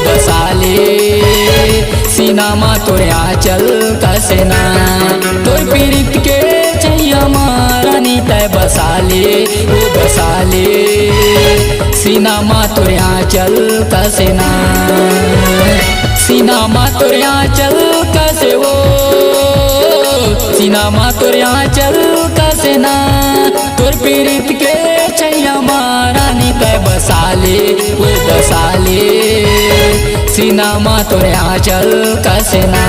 बसाले सीनामा तोरे आंचल कसेना तोर पीड़ित के छैया मारानी तय बसाले सीनामा तोरे आंचल कसेना सीनामा तोरे आंचल कसे वो सीनामा तोरे आंचल कसेना तोर पीड़ित के छैया मारानी तय बसाले सीनामा तोरे आंचल कसेना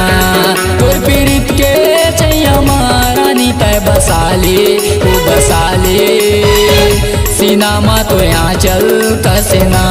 तोर पीड़ित के छैया मारानी तय बसाले सीनामा तोरे आंचल कसेना।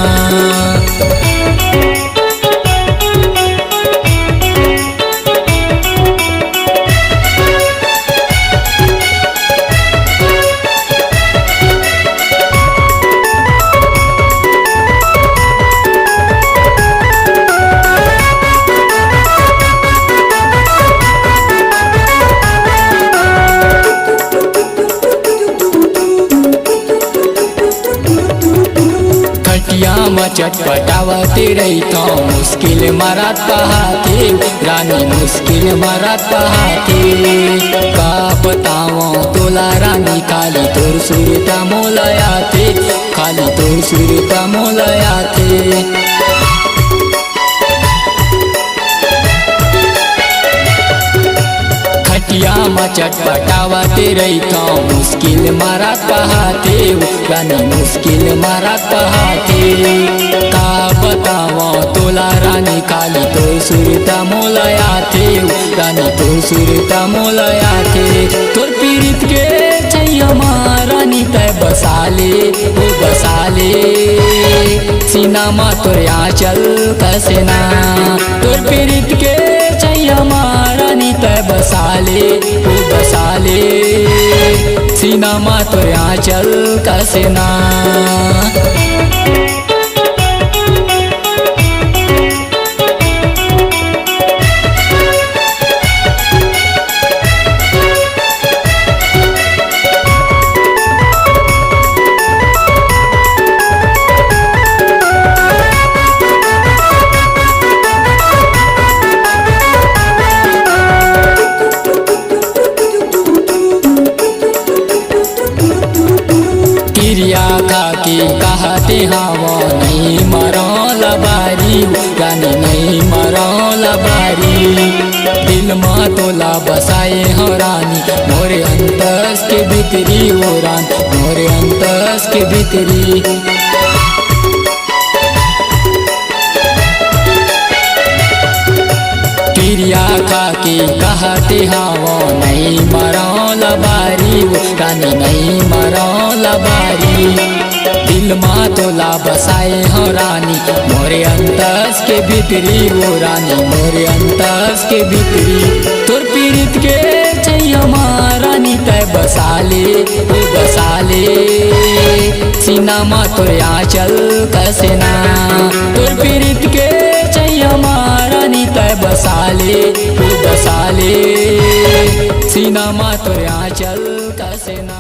चटपटावते रही तो मुश्किल मारत पहाते रानी मुश्किल मारत पहाते का बताओ तोला रानी खाली तोर सुरता मोलयाते खाली तोर सुरता मोलयाते चटपटावते रही तो मुश्किल मारत पहाते रानी मुश्किल मारत पहाते का बताओ तोला रानी खाली तो सुरता मोलयाते रानी तो सुरता मोलयाते तोर पीड़ित के छैया मारानी तय बसाले सीनामा तोरे आंचल कसेना तोर पीड़ित के छैया मारानी तय बसाले सीनामा तोरे आंचल कसेना। खाके कहते हवा नहीं मरल बारी रानी नहीं मरल बारी दिल में तोला बसाए हो रानी मोरे अंतस के भीतरी हो रानी मोरे अंतस के भीतरी क्रिया खाके कहते हवा नहीं मरल बारी रानी नहीं मरल बारी दिल में तोला बसाए हो रानी मोरे अंतस के भीतरी वो रानी मोरे अंतस के भीतरी तोर पीड़ित के छैया मारानी तय बसाले सीनामा तोरे आंचल कसेना तोर पीड़ित के छैया मारानी तय बसाले सीनामा तोरे आंचल कसेना।